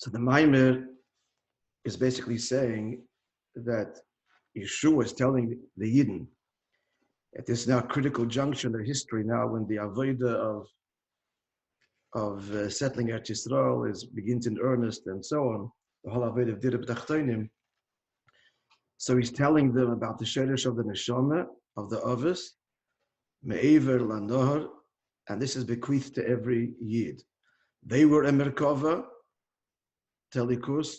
So the Maimer is basically saying that Yeshua is telling the Yidden at this now critical junction of history, now when the avodah of settling Eretz Yisrael begins in earnest and so on, the whole avodah of Dirib Tachtonim. So he's telling them about the sheresh of the neshama, of the ovis, me'ever lanohar, and this is bequeathed to every Yid. They were a Merkava, Telikus,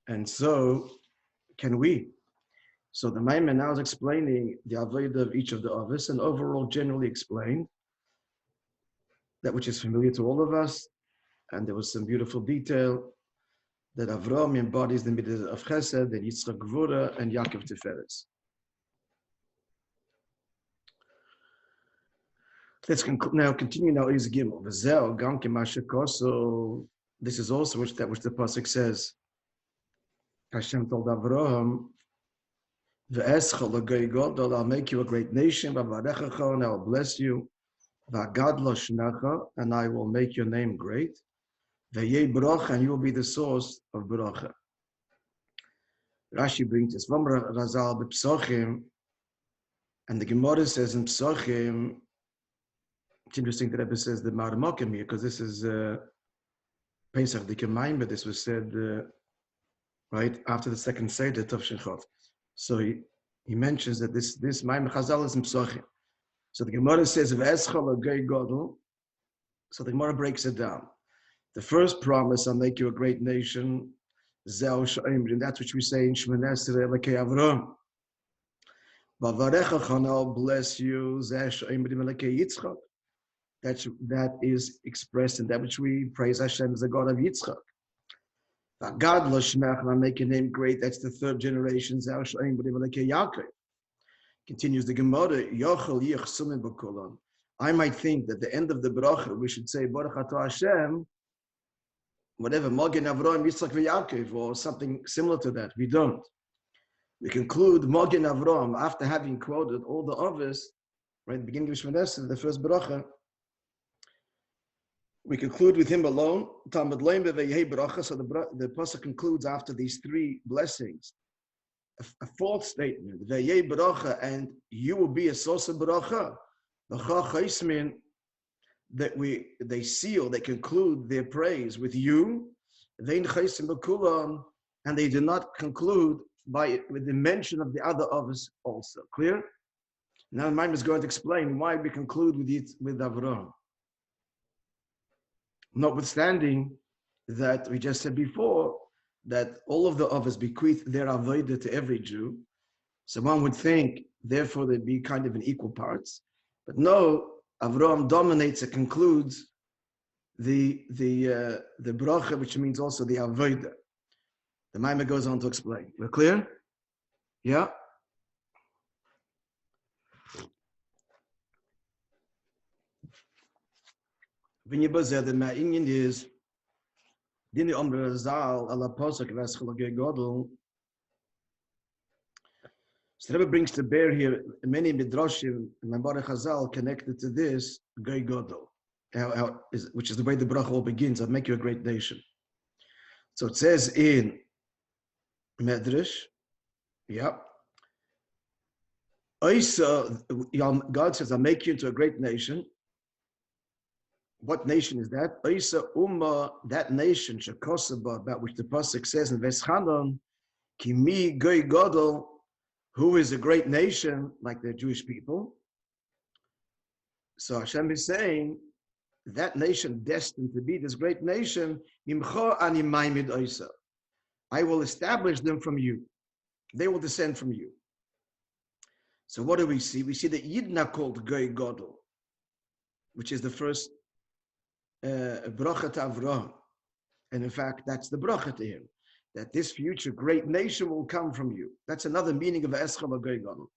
and so can we. So the Maimon now is explaining the avodah of each of the ovis, and overall generally explained that which is familiar to all of us, and there was some beautiful detail that Avram embodies the midah of Chesed, and Yitzchak Gvura, and Yaakov Tiferes. Let's now continue now is Gimel. V'zeh gam k'mashekoso. This is also which the pasuk says. Hashem told Avraham, "V'escha l'gei gadol, I'll make you a great nation. V'avarechacha, and I will bless you. V'agadlo shnecha, and I will make your name great. V'yei bracha, and you will be the source of bracha." Rashi brings this. V'amar Razal b'psochim, and the Gemara says in Psochim. It's interesting that Rebbe says the Marmokim here, because this is Pesach Dikemayim, but this was said right after the second Seder Tov Shechot. So he mentions that this Maim Chazal is in Psochim. So the Gemara says V'eschol Agei Godel. So the Gemara breaks it down. The first promise, I'll make you a great nation, Zeh Sha'imrim, that's which we say in Shmoneh Esrei Elokei Avram. V'avarechacha, I'll bless you, Zeh Sha'imrim Elokei Yitzchak. That is expressed in that which we praise Hashem as the God of Yitzchak. God Loshmech, I make your name great. That's the third generation. Continues the Gemara. I might think that the end of the bracha we should say Baruch Atah Hashem, whatever Magen Avraham Yitzchak VeYaakov or something similar to that. We don't. We conclude Magen Avraham after having quoted all the others, right? The beginning of Shmoneh Esrei, the first bracha. We conclude with him alone. So the pasuk concludes after these three blessings. A fourth statement, and you will be a source of bracha. That they conclude their praise with you. And they do not conclude with the mention of the other others also. Clear? Now Maim is going to explain why we conclude with Avraham. Notwithstanding that we just said before that all of the others bequeath their avodah to every Jew, so one would think therefore they'd be kind of in equal parts. But no, Avraham dominates and concludes the bracha, which means also the avodah. The Maimah goes on to explain. We're clear? Yeah. The ma'inyan is Dini Omra Razal ala Posuk V'eschol Agei Godel. So Rebbe brings to bear here many midrashim and Mamar Chazal connected to this Gei Godel, which is the way the bracha all begins. I'll make you a great nation. So it says in Medrash, God says, I'll make you into a great nation. What nation is that? Oisa Umma, that nation, Shekosaba, about which the pasuk says in Veschanon, Kimi Gei Godel, who is a great nation, like the Jewish people. So Hashem is saying, that nation destined to be this great nation, Imcha ani Maimid Oisa. I will establish them from you. They will descend from you. So what do we see? We see that Yidna called Gei Godel, which is the first bracha to Avraham. And in fact, that's the bracha to him, that this future great nation will come from you. That's another meaning of Eschem Gei Gadol.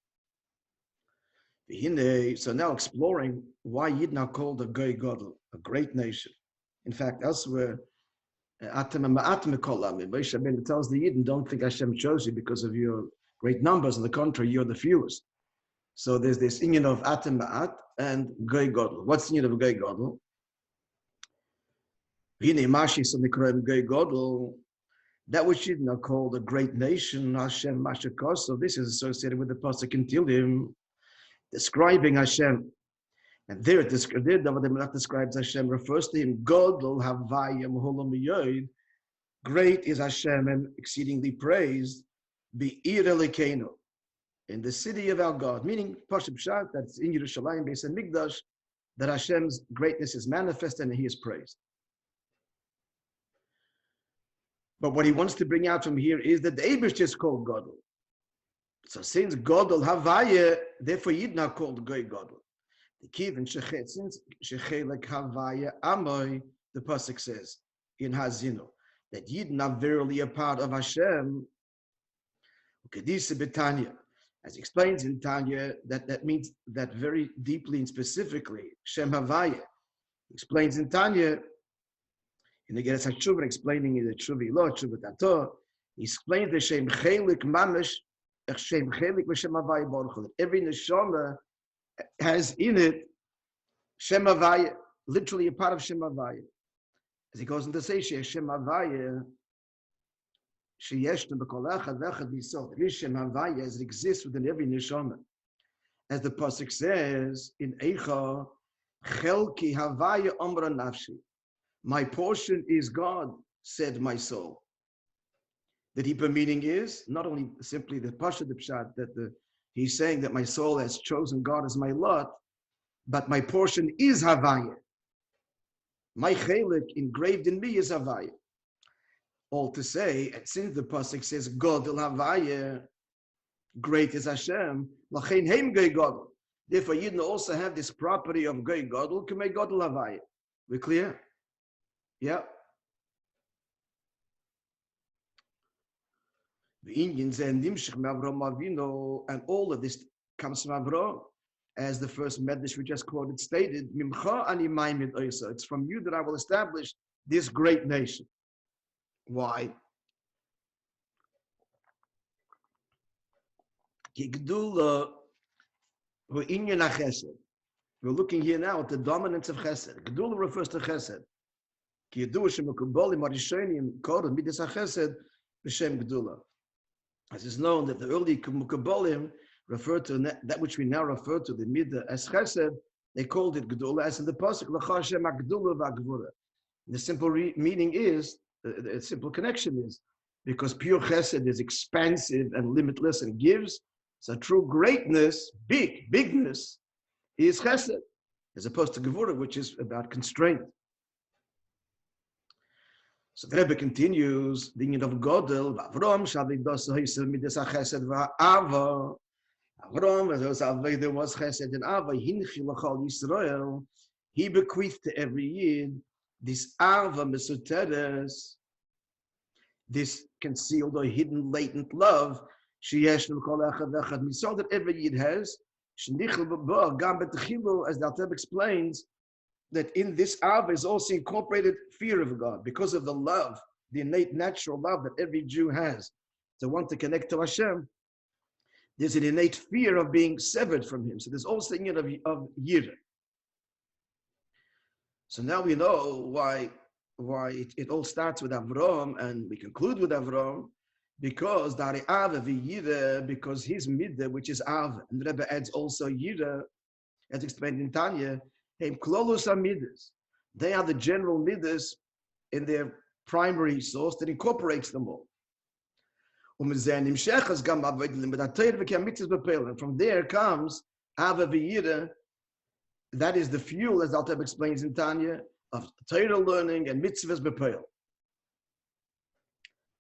So now exploring why Yidna called a Gei Gadol, a great nation. In fact, elsewhere, Moishe tells the Yidden, don't think Hashem chose you because of your great numbers. On the contrary, you're the fewest. So there's this inyan of Atem Ma'at and Gei Gadol. What's the inyan of Gei Gadol? That which is now called a great nation, Hashem Mashakos. So this is associated with the pasuk in Tilim, describing Hashem. And there it describes Hashem, refers to him, Godol Havayim Holam Yoid. Great is Hashem and exceedingly praised, Be'ir Elokeinu, in the city of our God. Meaning, Pashup Pshat, that's in Yerushalayim, Beis Hamikdash, that Hashem's greatness is manifested and he is praised. But what he wants to bring out from here is that the Eibush is called Godel. So since Godel Havaya, therefore Yidna called Goy Godel. The Kivin Shechet, since Shechelek Havaya Amoy, the pasuk says in Hazino that Yidna verily a part of Hashem. Kedisa Betanya, as he explains in Tanya, that means that very deeply and specifically Shem Havaya. He explains in Tanya. In the Geras HaTshuva, explaining in the Tshuva Lo, Tshuva Tato, he explains the Shem Chelik Mamish, Shem Chelik v'Shem Havaya Baruch Hu. That every neshama has in it Shem Havaya, literally a part of Shem Havaya. As he goes on to say, Shem Havaya, Sheyeshtem b'kol echad v'echad b'yisod. There is Shem Havaya as it exists within every neshama. As the pasuk says in Eicha, Chelki Havaya Omra Nafshi. My portion is God, said my soul. The deeper meaning is not only simply the Pasha the Pshat, that he's saying that my soul has chosen God as my lot, but my portion is Havaya. My chelik engraved in me is Havaya. All to say, and since the pasuk says God will Havaya, great is Hashem, lachein heim Goy Godel. Therefore, you also have this property of Goy Godel, Kamei Godel Havaya. We clear? Yeah. The Indians and and all of this comes from Avraham, as the first medrash we just quoted stated. It's from you that I will establish this great nation. Why? We're looking here now at the dominance of Chesed. Gedula refers to Chesed. As is known that the early Mukabolim referred to that which we now refer to the Midah as Chesed, they called it Gedula, as in the pasuk L'chashem Agdula v'Agvura. The simple meaning is, the simple connection is, because pure Chesed is expansive and limitless and gives, so true greatness, bigness, is Chesed, as opposed to Gevura, which is about constraint. So the Rebbe continues, the union of Godel, Avram, Avram, as there was Chesed and Ava, Hinchi L'chal Yisrael, he bequeathed to every Yid this Ava Mesuteres, this concealed or hidden latent love, Sheyesh L'chal Echad Echad Misal, that every Yid has, Shenichel B'Bo, Gam B'Techilu, as the Alter explains, that in this Ava is also incorporated fear of God because of the love, the innate natural love that every Jew has to want to connect to Hashem. There's an innate fear of being severed from Him. So there's also a unit of Yirah. So now we know why it all starts with Avram and we conclude with Avram, because Dari Ava v'Yirah, because his Midah, which is Ava, and the Rebbe adds also Yirah, as explained in Tanya. They are the general midas in their primary source that incorporates them all. And from there comes Ava v'Yirah. That is the fuel, as Alter explains in Tanya, of Torah learning and mitzvahs b'peil.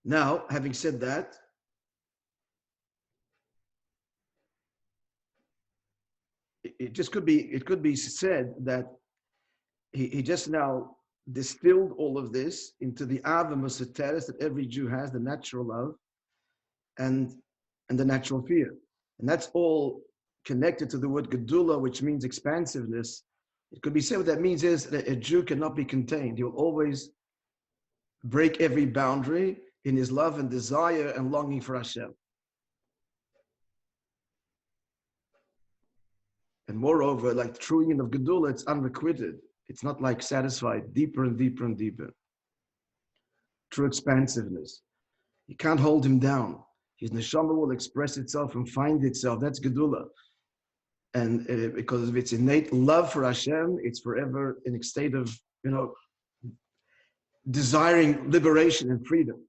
Now, having said that, it could be said that he just now distilled all of this into the Ava Mesuteres that every Jew has, the natural love and the natural fear. And that's all connected to the word Gedula, which means expansiveness. It could be said what that means is that a Jew cannot be contained. He will always break every boundary in his love and desire and longing for Hashem. And moreover, like the true union of Gedula, it's unrequited. It's not like satisfied, deeper and deeper and deeper. true expansiveness. You can't hold him down. His neshama will express itself and find itself. That's Gedula. And because of its innate love for Hashem, it's forever in a state of, desiring liberation and freedom.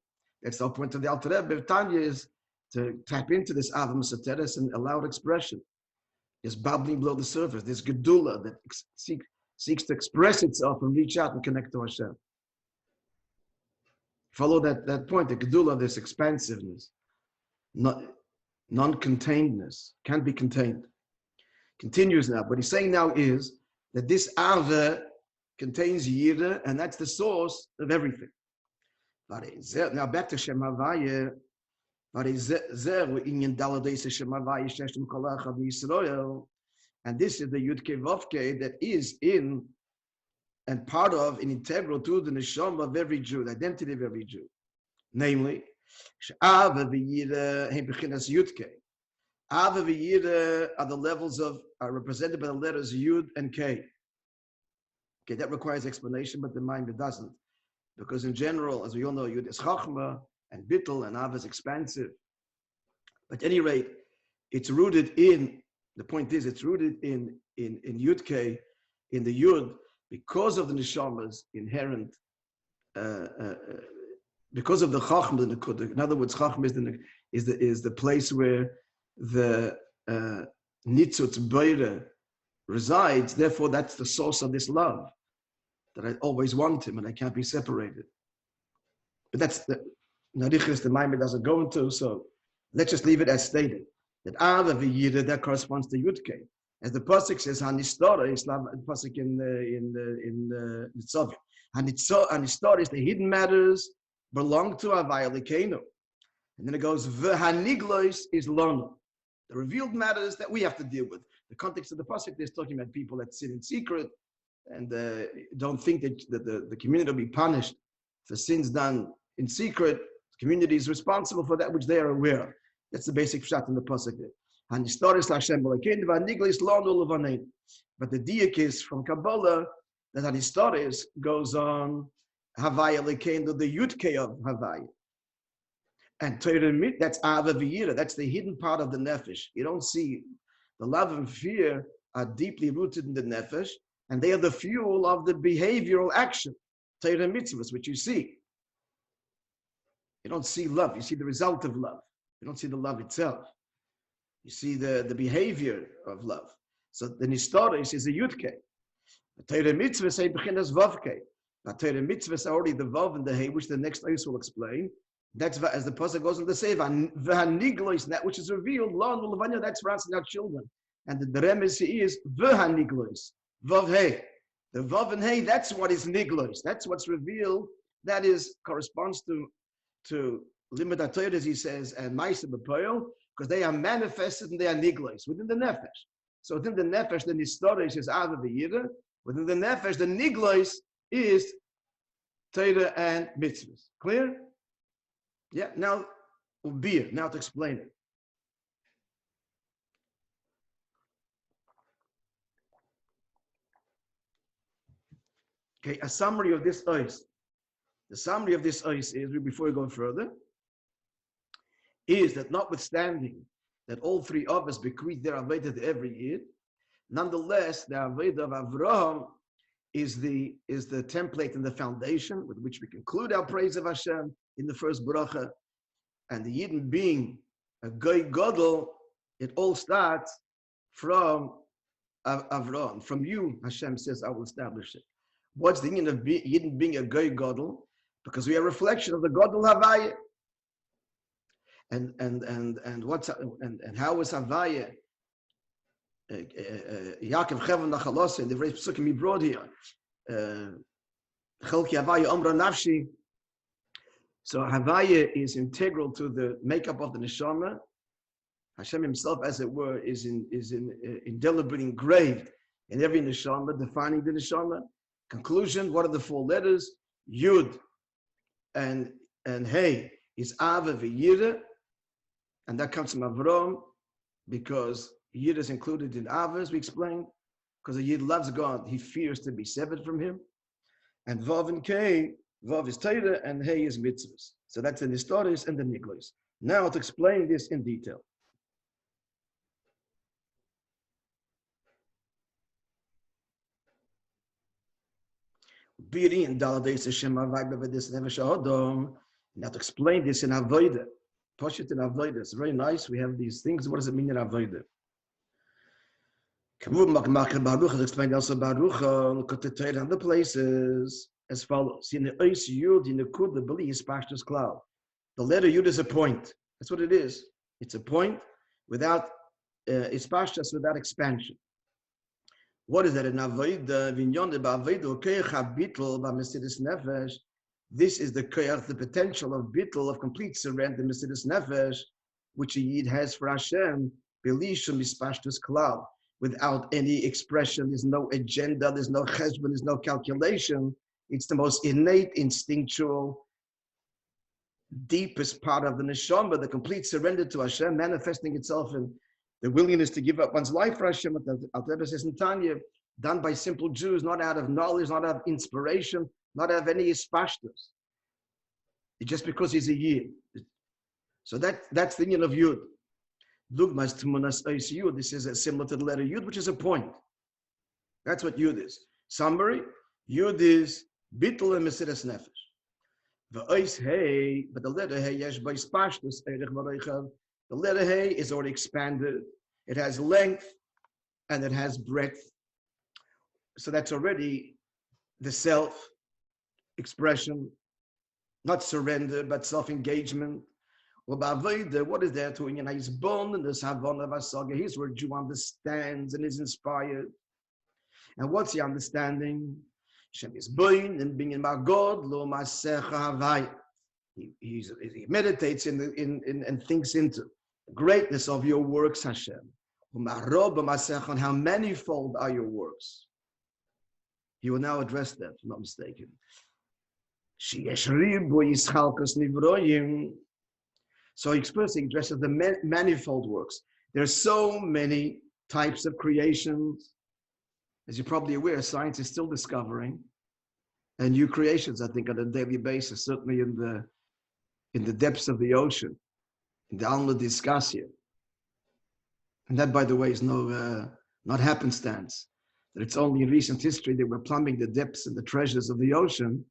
That's the whole point of the Alter Rebbe. Tanya is to tap into this Avam Soteres and allow expression. There's bubbling below the surface. There's Gedula that seeks to express itself and reach out and connect to Hashem. Follow that point, the Gedula, this expansiveness, non-containedness, can't be contained. Continues now. What he's saying now is that this Ava contains Yira, and that's the source of everything. Now back to Shem Havaya. And this is the Yud-Kei Vav-Kei that is in and part of and integral to the neshama of every Jew, the identity of every Jew. Namely, Ava v'Yira hem bechinas Yud-Kei. Ava v'Yira are the levels are represented by the letters Yud and K. Okay, that requires explanation, but the mind it doesn't. Because in general, as we all know, Yud is Chachma, and Bittul, and Av is expansive. But at any rate, it's rooted in, the point is, it's rooted in Yud K, in the Yud, because of the Neshama's inherent, because of the Chachma, the Nekuda. In other words, Chachma is the place where the Nitzutz Beire resides. Therefore, that's the source of this love, that I always want him and I can't be separated. But that's the Narichis, the Maimon doesn't go into, so let's just leave it as stated. That Ava v'Yira, that corresponds to Yudke. As the Pasuk says, Hanistora, Islam, the Pasuk in the Soviet. Hanistora is the hidden matters belong to Havaya Lekeinu. And then it goes, V'haniglois is Lona. The revealed matters that we have to deal with. The context of the Pasuk is talking about people that sin in secret and don't think that the community will be punished for sins done in secret. The community is responsible for that which they are aware of. That's the basic shot in the pasuk there. But the diak is from Kabbalah that Hanistoris goes on Havaya Lekein, the Yudke of Havaya. And Torah, that's Ava V'Yira, that's the hidden part of the Nefesh. You don't see, the love and fear are deeply rooted in the Nefesh, and they are the fuel of the behavioral action, Torah mitzvahs, which you see. You don't see love, you see the result of love. You don't see the love itself. You see the behavior of love. So the Nistoris is a Yudke. The Torah mitzvahs say Bechinas Vavke. The Torah mitzvahs are already the Vav and the Hey, which the next ayus will explain. That's as the pasuk goes on to say, V'haniglois, that which is revealed, that's for us and our children. And the remes is V'haniglois, Vav Hey. The Vav and Hey, that's what is niglois. That's what's revealed. That corresponds to limit HaTorah, as he says, and Ma'aseh B'Poel, because they are manifested and they are niglois within the nefesh. So within the nefesh, the Nistoris is Ava V'Yira. Within the nefesh, the niglois is Torah and mitzvahs. Clear? Yeah, now to explain it. Okay, a summary of this ois. The summary of this ois is, before we go further, is that notwithstanding that all three of us bequeath their Avodah to every Yid, nonetheless, the Avodah of Avraham is the template and the foundation with which we conclude our praise of Hashem in the first bracha. And the Yidden being a Goy Godel, it all starts from Avraham. From you, Hashem says, I will establish it. What's the meaning of Yidden being a Goy Godel? Because we are a reflection of the Godel Havaya. And how is Havaya? Yaakov Chevan Nachalose, in the very psukim he brought here. Chelki Havaya Omra Nafshi. So Havaya is integral to the makeup of the neshama. Hashem himself, as it were, is indelibly engraved in every neshama, defining the neshama. Conclusion: what are the four letters? Yud and Hey is Ava V'Yira, and that comes from Avram because Yid is included in Ava, as we explained, because a Yid loves God, he fears to be severed from him. And Vav and K, Vav is Torah, and Hey is mitzvahs. So that's the Nistoris and the Niklois. Now to explain this in detail. Now to explain this in Avodah. Poshit in Avodah. It's very nice. We have these things. What does it mean in Avodah? Baruch explained also Baruch in other places as follows. In the Ois Yud, in the Kud, the Beli is Pashtus cloud. The letter Yud is a point. That's what it is. It's a point without, it's Pashtus without expansion. What is that? In Avodah, Vinyon Ba'avodah, Koyach HaBitl, Ba'Mesidus Nefesh. This is the koyach, the potential of bittul, of complete surrender, Mesidus Nefesh, which a Yid has for Hashem, Belishum Mispashtus Klal, without any expression. There's no agenda, there's no cheshbon, there's no calculation. It's the most innate, instinctual, deepest part of the neshama, the complete surrender to Hashem, manifesting itself in the willingness to give up one's life for Hashem. Al-Rebbe says in Tanya, done by simple Jews, not out of knowledge, not out of inspiration, not out of any ispashtus. It's just because he's a Yid. So that's the union of Yud. Dugmas Tumunas Ois Yud. This is similar to the letter Yud, which is a point. That's what Yud is. Summary: Yud is bittul and Mesidus Nefesh. The Ois Hey, but the letter Hey yesh by Spashtus Eirich Mareichav. The letter Hey is already expanded. It has length and it has breadth. So that's already the self expression, not surrender, but self-engagement. Well, what is there to in his bond and this Havon of Asaga? Here's where Jew understands and is inspired. And what's the understanding? Shem is born and being in my God, lo masecha havai. He meditates and thinks into the greatness of your works, Hashem. On how manifold are your works. He will now address that, if I'm not mistaken. So he expressing addresses the manifold works. There are so many types of creations. As you're probably aware, science is still discovering and new creations, I think, on a daily basis, certainly in the depths of the ocean, in the Alma Discasia. And that, by the way, is not happenstance. That it's only in recent history that we're plumbing the depths and the treasures of the ocean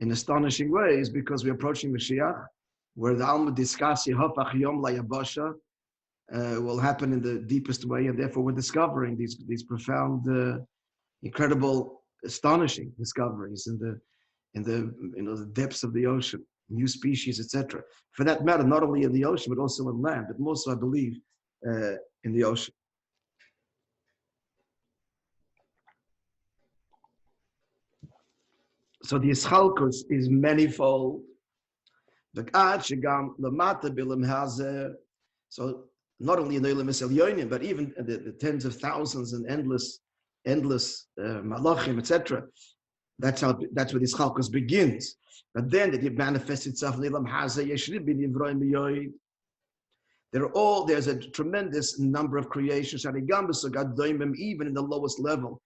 in astonishing ways, because we're approaching Mashiach, where the Alma Discasia Hafach Yom Layabasha will happen in the deepest way, and therefore we're discovering these profound, incredible, astonishing discoveries in the depths of the ocean, new species, etc. For that matter, not only in the ocean but also on land, but more so, I believe, in the ocean. So the Ischalkus is manifold. So not only in the Olam Elyonim, but even the tens of thousands and endless malachim, etc. That's where the Ischalkus begins. But then that it manifests itself in the Olam Hazeh, there's a tremendous number of creations, even in the lowest level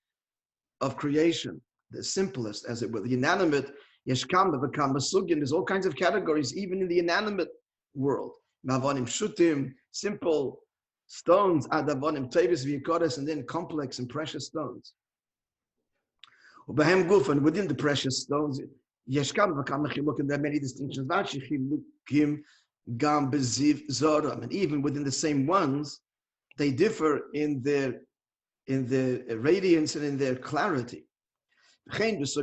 of creation, the simplest, as it were, the inanimate. There's all kinds of categories, even in the inanimate world. Mavonim shutim, simple stones, adavonim tevis v'yikodes, and then complex and precious stones. Ubehem guf, and within the precious stones, yeshkam v'kam chiluk, and there are many distinctions. Gam beziv zoram, and even within the same ones, they differ in their radiance and in their clarity. Likewise,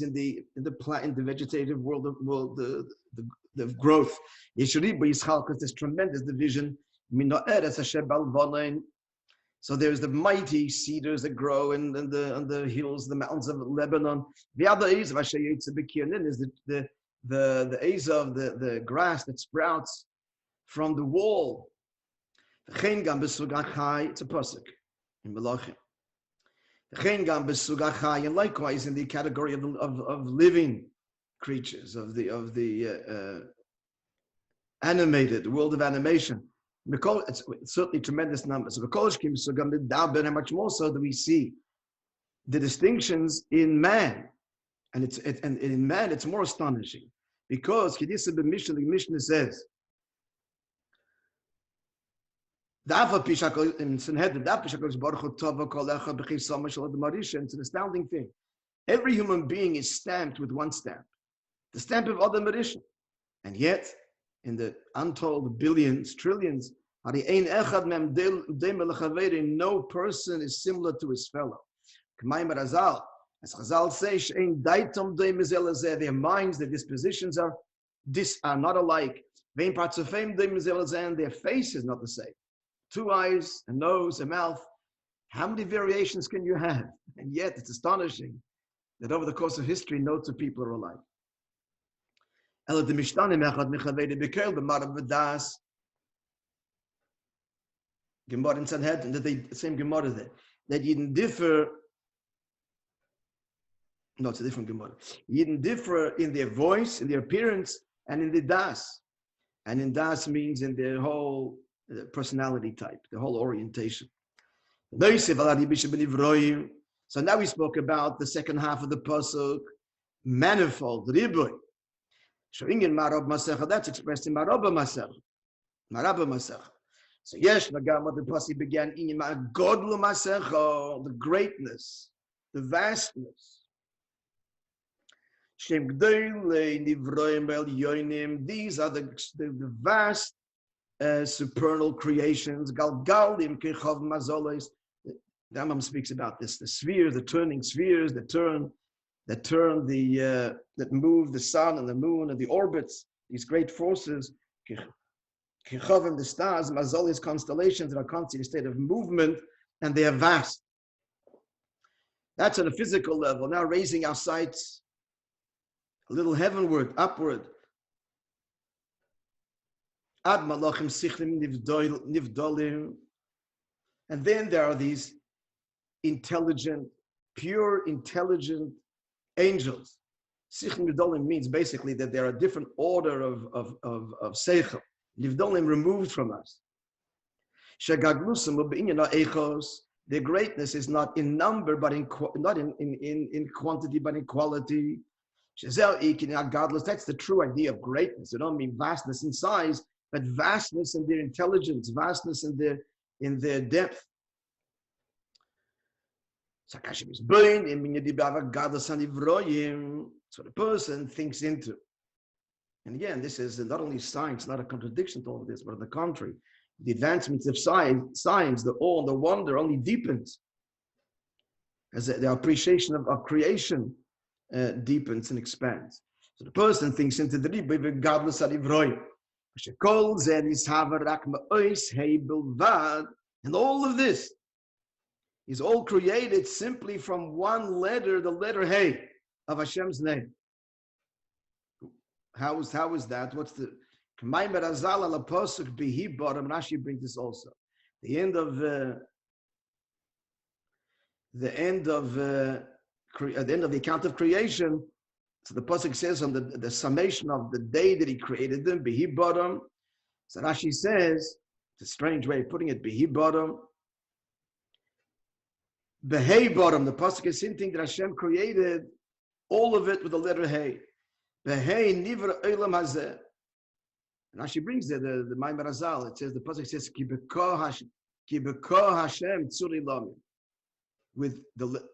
in the vegetative world, the growth, because there's tremendous division. So there's the mighty cedars that grow on the hills, the mountains of Lebanon. The other is is the Azov, the grass that sprouts from the wall. It's a pasuk in Malachim. And likewise in the category of living creatures, of the animated world of animation. It's certainly tremendous numbers. How much more so do we see the distinctions in man? And in man, it's more astonishing because the Mishnah says, it's an astounding thing. Every human being is stamped with one stamp, the stamp of Adam Rishon. And yet, in the untold billions, trillions, no person is similar to his fellow. As Chazal says, their minds, their dispositions are not alike. And their face is not the same. 2 eyes, a nose, a mouth. How many variations can you have? And yet it's astonishing that over the course of history, no two people are alike. Gemara in Sanhedrin, the same Gemara there, that you didn't differ. No, it's a different Gemara. You didn't differ in their voice, in their appearance, and in the das. And in das means in their whole personality type, the whole orientation. So now we spoke about the second half of the pasuk, manifold, riboy. That's expressed in Marabba Masech. So yes, what the pasuk began in Godlu Masech, the greatness, the vastness. These are the vast supernal creations. Galgalim kechov mazolos. The Rambam speaks about this: the spheres, the turning spheres, that move the sun and the moon and the orbits. These great forces, kechovim, the stars, mazolos, constellations that are constantly in a state of movement, and they are vast. That's on a physical level. Now raising our sights a little heavenward, upward. Ad malachim sichlim nivdolim. And then there are these intelligent, pure, intelligent angels. Sichlim nivdolim means basically that there are a different order of seichel. Nivdolim removed from us. Shegaglusam u'b'inyan ha'echos. Their greatness is not in number, but not in quantity, but in quality. That's the true idea of greatness. They don't mean vastness in size, but vastness in their intelligence, vastness in their depth. So the person thinks into. And again, this is not only science, not a contradiction to all of this, but on the contrary, the advancements of science, the awe and the wonder only deepens as the appreciation of creation deepens and expands. So the person thinks into the Rabbi regardless of Ivroy. And all of this is all created simply from one letter, the letter Hey of Hashem's name. How is that? What's the Rashi brings this also. The end of the account of creation, so the pasuk says on the summation of the day that he created them, Bihi Bottom. So Rashi says, it's a strange way of putting it, Bihi Bottom. Behei Bottom, the pasuk is hinting that Hashem created all of it with the letter Hey. Behei Nivra Olam Hazeh. And Rashi brings there the Maimar Azal. It says, the pasuk says, Ki b'koh Hashem tzuri lami. With the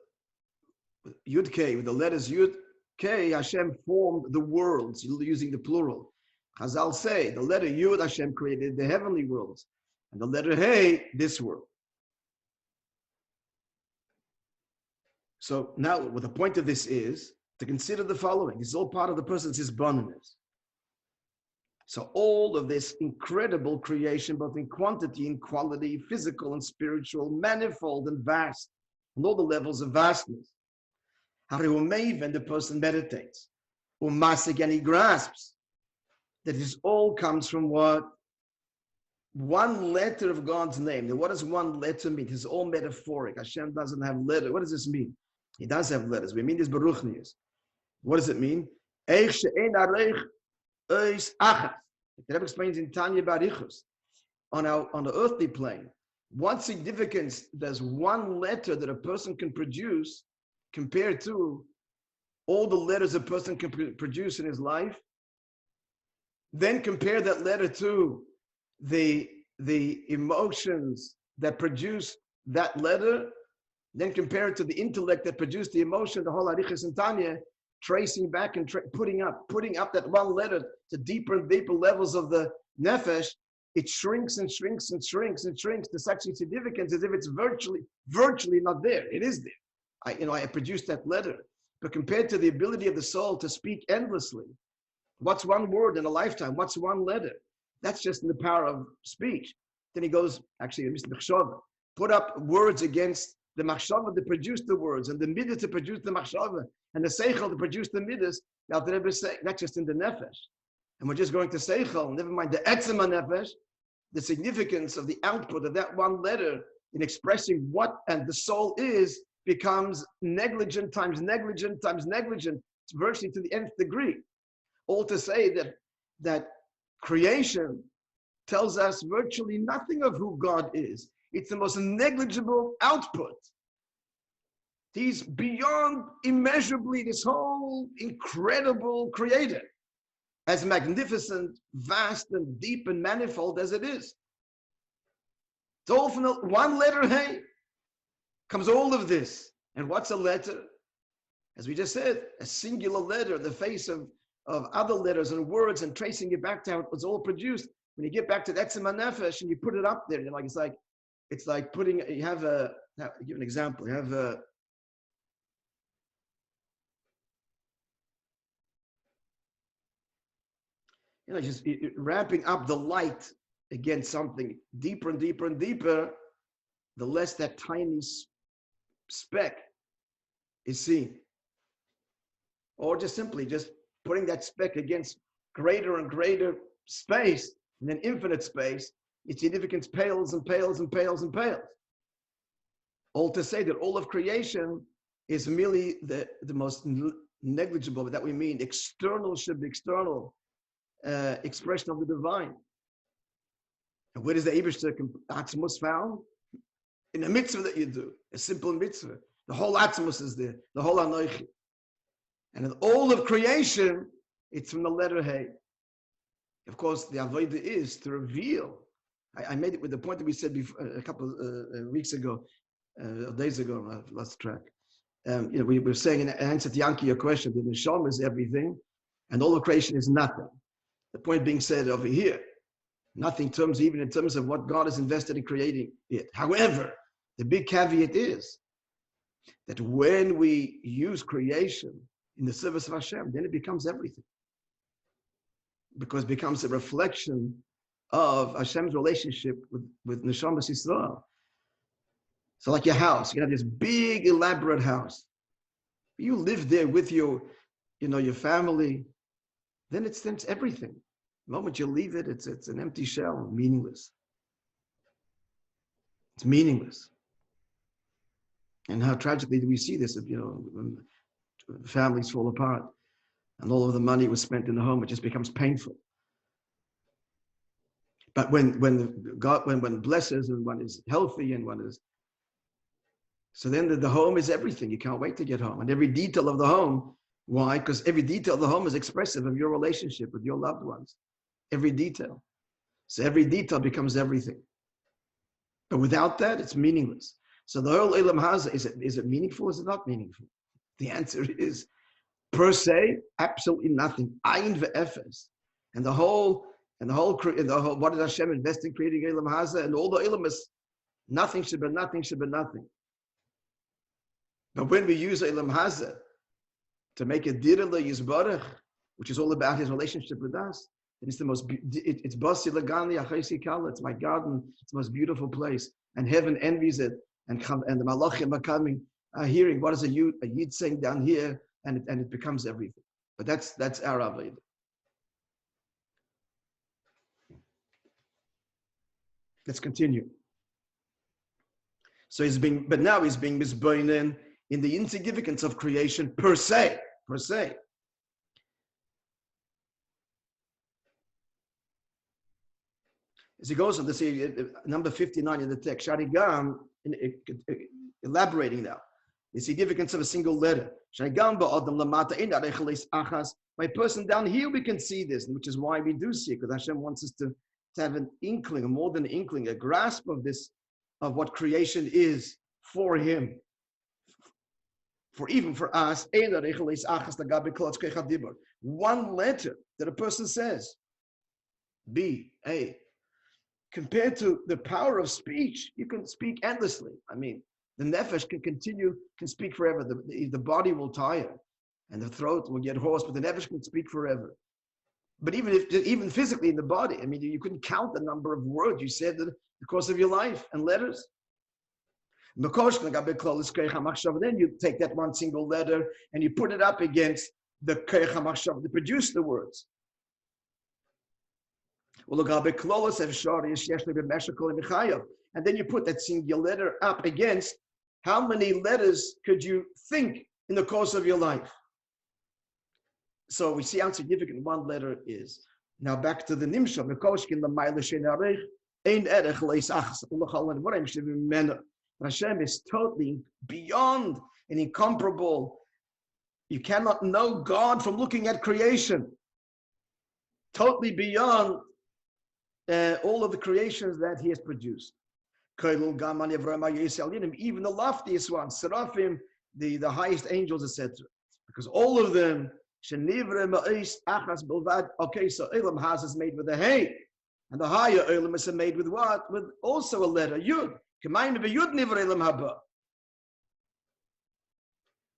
Yud K, with the letters Yud K, Hashem formed the worlds, using the plural. Chazal say, the letter Yud, Hashem created the heavenly worlds, and the letter Hey, this world. So now, what the point of this is, to consider the following. This is all part of the person's hisbonenus. So all of this incredible creation, both in quantity and quality, physical and spiritual, manifold and vast, and all the levels of vastness. When the person meditates, and he grasps that this all comes from what? One letter of God's name. Now, what does one letter mean? It's all metaphoric. Hashem doesn't have letters. What does this mean? He does have letters. We mean this baruchnius. What does it mean? The Rebbe explains in Tanya Barichus, on the earthly plane, what significance does one letter that a person can produce compared to all the letters a person can produce in his life, then compare that letter to the emotions that produce that letter, then compare it to the intellect that produced the emotion, the whole Arichas and Tanya, tracing back and putting up that one letter to deeper and deeper levels of the nefesh, it shrinks and shrinks and shrinks and shrinks to such significance as if it's virtually not there. It is there. I produced that letter. But compared to the ability of the soul to speak endlessly, what's one word in a lifetime? What's one letter? That's just in the power of speech. Then he goes, actually, Mr. Machshava, put up words against the machshava that produced the words, and the midas to produce the machshava, and the seichel to produce the midas. Not just in the nefesh. And we're just going to seichel, never mind the etzema nefesh, the significance of the output of that one letter in expressing what and the soul is becomes negligent times negligent times negligent, virtually to the nth degree. All to say that creation tells us virtually nothing of who God is. It's the most negligible output. He's beyond immeasurably this whole incredible creator, as magnificent, vast, and deep and manifold as it is. It's all from one letter, hey, comes all of this. And what's a letter? As we just said, a singular letter in the face of other letters and words, and tracing it back to how it was all produced. When you get back to that Etzema Nefesh and you put it up there, you're like, it's like putting, you have I'll give an example. You have just ramping up the light against something deeper and deeper and deeper, the less that tiny speck is seen. Or just simply just putting that speck against greater and greater space, and then infinite space, its significance pales and pales and pales and pales. All to say that all of creation is merely the most negligible, that we mean external should be external, expression of the divine. And where does the Eibishter Atzmus found? In a mitzvah that you do, a simple mitzvah. The whole Atzmus is there, the whole Anoichi. And in all of creation, it's from the letter Hey. Of course, the Avodah is to reveal. I made it with the point that we said before, a couple of weeks ago, days ago, I've lost track. We were saying in answer to Yankee, your question, the Neshama is everything, and all of creation is nothing. The point being said over here, nothing even in terms of what God has invested in creating it. However, the big caveat is that when we use creation in the service of Hashem, then it becomes everything. Because it becomes a reflection of Hashem's relationship with Neshamas Yisrael. So like your house, you have this big, elaborate house. You live there with your family, then it's everything. The moment you leave it, it's an empty shell, meaningless. It's meaningless. And how tragically do we see this? When families fall apart and all of the money was spent in the home, it just becomes painful. But when blesses and one is healthy and one is, so then the home is everything. You can't wait to get home. And every detail of the home, why? Because every detail of the home is expressive of your relationship with your loved ones. Every detail. So every detail becomes everything. But without that, it's meaningless. So the whole Olam Hazeh, is it meaningful? Is it not meaningful? The answer is, per se, absolutely nothing. Ayin ve'efes. And the whole, what did Hashem invest in creating Olam Hazeh? And all the Olam is nothing should be nothing should be nothing. But when we use Olam Hazeh to make a direle yizbarach, which is all about his relationship with us, it's the most, it's Basi Lagani Achaisi Kala, it's my garden, it's the most beautiful place. And heaven envies it, and the Malachim are coming, hearing what is a Yid saying down here, and it becomes everything. But that's our Avodah. Let's continue. So now he's being misboinen in the insignificance of creation per se. As he goes on to say, number 59 in the text, Sharigam, elaborating now, the significance of a single letter. My person down here, we can see this, which is why we do see it, because Hashem wants us to have an inkling, more than an inkling, a grasp of this, of what creation is for him. For even for us, one letter that a person says, B, A, compared to the power of speech, you can speak endlessly. I mean, the nefesh can speak forever. The body will tire and the throat will get hoarse, but the nefesh can speak forever. But even physically in the body, I mean, you couldn't count the number of words you said in the course of your life and letters. Then you take that one single letter and you put it up against the koach hamachshav to produce the words. And then you put that singular letter up against how many letters could you think in the course of your life. So we see how significant one letter is. Now back to the nimshah. Hashem is totally beyond and incomparable. You cannot know God from looking at creation. Totally beyond all of the creations that he has produced. Even the loftiest ones, Seraphim, the highest angels, etc. Because all of them, okay, so Elam Haz is made with a hey, and the higher Elam is made with what? With also a letter, Yud.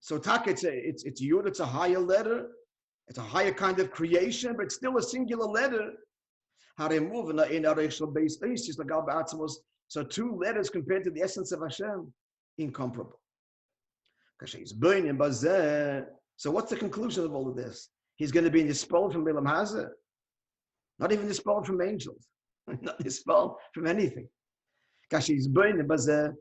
So it's Yud, it's a higher letter, it's a higher kind of creation, but it's still a singular letter. So two letters compared to the essence of Hashem, incomparable. So what's the conclusion of all of this? He's going to be dispelled from Elam Hazeh, not even dispelled from angels, not dispelled from anything. Yunach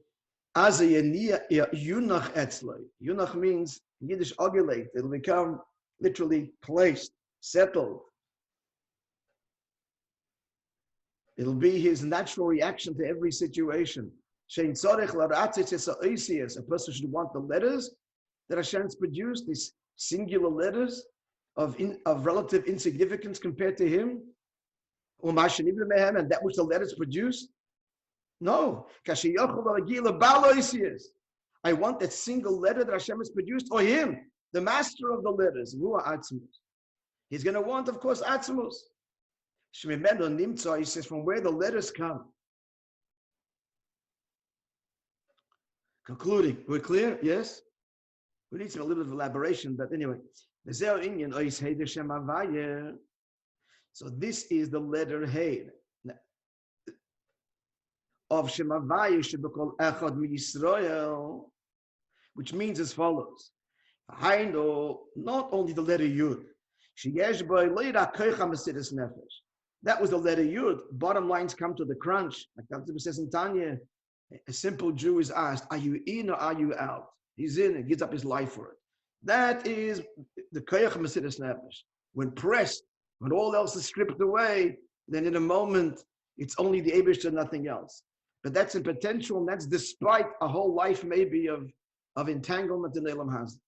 means Yiddish ovulate. It'll become literally placed, settled. It'll be his natural reaction to every situation. A person should want the letters that Hashem's produced, these singular letters of relative insignificance compared to him, and that which the letters produced. No. I want that single letter that Hashem has produced, or him, the master of the letters. He's going to want, of course, Atzmus. He says, from where the letters come. Concluding. We're clear? Yes? We need a little bit of elaboration, but anyway. So this is the letter Hey of Shem Havaya should be called Echad Yisrael, which means as follows. Not only the letter Yud, that was the letter Yud. Bottom lines come to the crunch. Like Dr. says in Tanya, a simple Jew is asked, are you in or are you out? He's in and gives up his life for it. That is the koach Mesiras Nefesh. When pressed, when all else is stripped away, then in a moment, it's only the Eibishter, nothing else. But that's in potential, and that's despite a whole life maybe of entanglement in Elam Hazeh.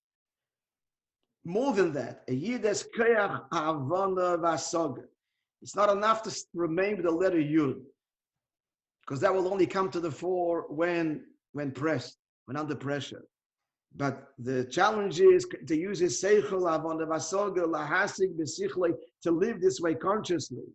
More than that, a Yid's koach havana v'asaga. It's not enough to remain with the letter Yud, because that will only come to the fore when pressed, when under pressure. But the challenge is to use his seichel havana v'asaga lahasig b'sichlei, to live this way consciously,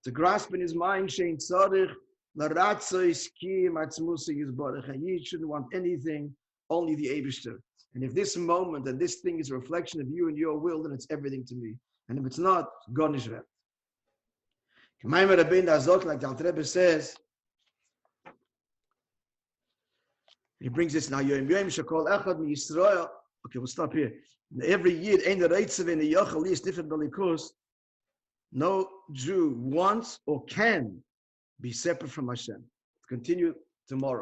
to grasp in his mind shein tzarich l'ratzos ki matzmusa yizbarach. And he shouldn't want anything, only the Eibishter. And if this moment and this thing is a reflection of you and your will, then it's everything to me. And if it's not, garnish that. Like the Alter Rebbe says, he brings this now. Okay, we'll stop here. Every Yid, no Jew wants or can be separate from Hashem. Continue tomorrow.